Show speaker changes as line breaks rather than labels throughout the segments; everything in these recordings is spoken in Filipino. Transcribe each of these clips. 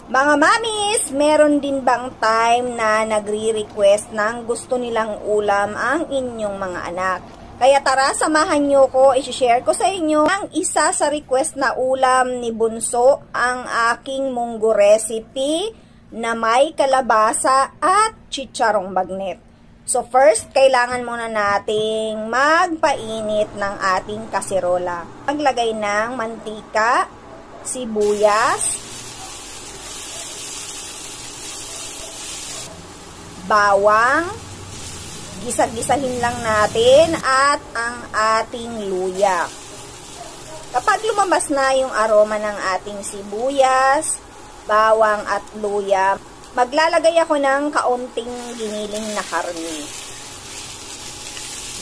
Mga mamis, meron din bang time na nagre-request ng gusto nilang ulam ang inyong mga anak? Kaya tara, samahan nyo ko, isi-share ko sa inyo ang isa sa request na ulam ni Bunso, ang aking munggo recipe na may kalabasa at chicharong bagnet. So first, kailangan muna nating magpainit ng ating kaserola. Maglagay ng mantika, sibuyas, bawang, gisa-gisahin lang natin at ang ating luya. Kapag lumabas na yung aroma ng ating sibuyas, bawang at luya, maglalagay ako ng kaunting giniling na karne.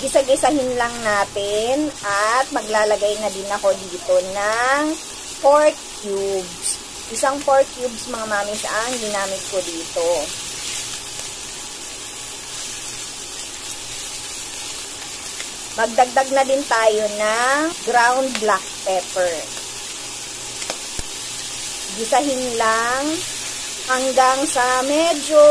Gisa-gisahin lang natin at maglalagay na din ako dito ng pork cubes. Isang pork cubes mga mamis ang ginamit ko dito. Magdagdag na din tayo ng ground black pepper. Gisahin lang hanggang sa medyo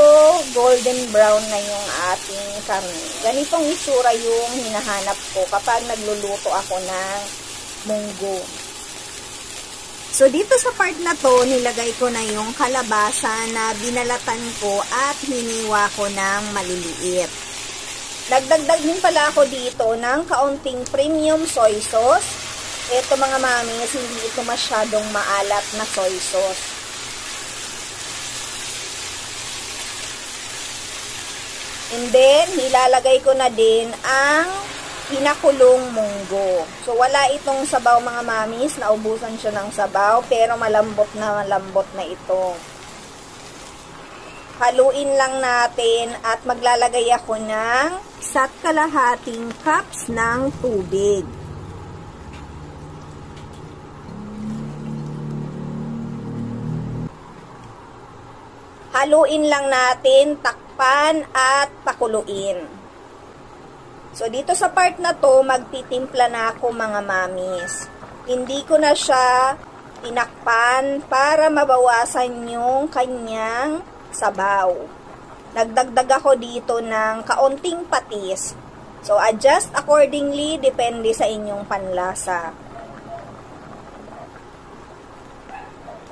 golden brown na yung ating karne. Ganitong itsura yung hinahanap ko kapag nagluluto ako ng munggo. So dito sa part na to, nilagay ko na yung kalabasa na binalatan ko at hiniwa ko ng maliliit. Nagdagdag din pala ako dito ng kaunting premium soy sauce. Ito mga mamis, hindi ito masyadong maalat na soy sauce. And then, nilalagay ko na din ang pinakulong munggo. So, wala itong sabaw mga mamis, naubusan siya ng sabaw, pero malambot na ito. Haluin lang natin at maglalagay ako ng 1.5 cups ng tubig. Haluin lang natin, takpan at pakuluin. So dito sa part na to, magtitimpla na ako mga mamis. Hindi ko na siya tinakpan para mabawasan yung kanyang sabaw. Nagdagdag ako dito ng kaunting patis. So, adjust accordingly, depende sa inyong panlasa.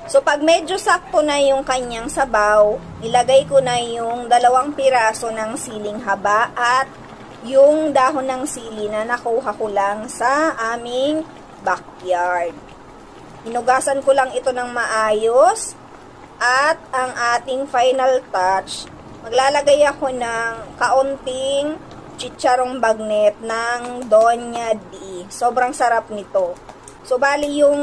So, pag medyo sakto na yung kanyang sabaw, ilagay ko na yung 2 piraso ng siling haba at yung dahon ng sili na nakuha ko lang sa aming backyard. Hinugasan ko lang ito ng maayos. At ang ating final touch, maglalagay ako ng kaunting chicharong bagnet ng Doña D. Sobrang sarap nito. So, bali yung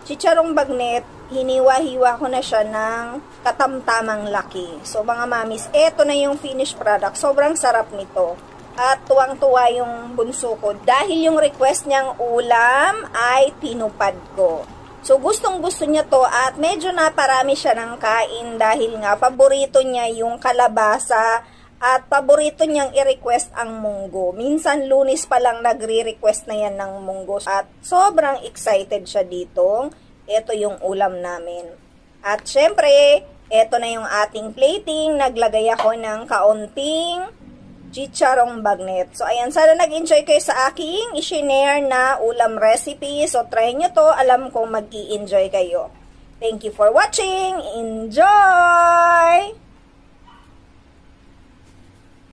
chicharong bagnet, hiniwa-hiwa ko na siya ng katamtamang laki. So, mga mamis, eto na yung finished product. Sobrang sarap nito. At tuwang-tuwa yung bunso ko dahil yung request niyang ulam ay tinupad ko. So, gustong-gusto niya to at medyo naparami siya ng kain dahil nga paborito niya yung kalabasa at paborito niyang i-request ang munggo. Minsan, Lunes pa lang nagre-request na yan ng munggo at sobrang excited siya dito. Ito yung ulam namin. At syempre, ito na yung ating plating. Naglagay ako ng kaunting chicharong bagnet. So, ayan, sana nag-enjoy kayo sa aking i-share na ulam recipe. So, try nyo to. Alam ko mag-i-enjoy kayo. Thank you for watching. Enjoy!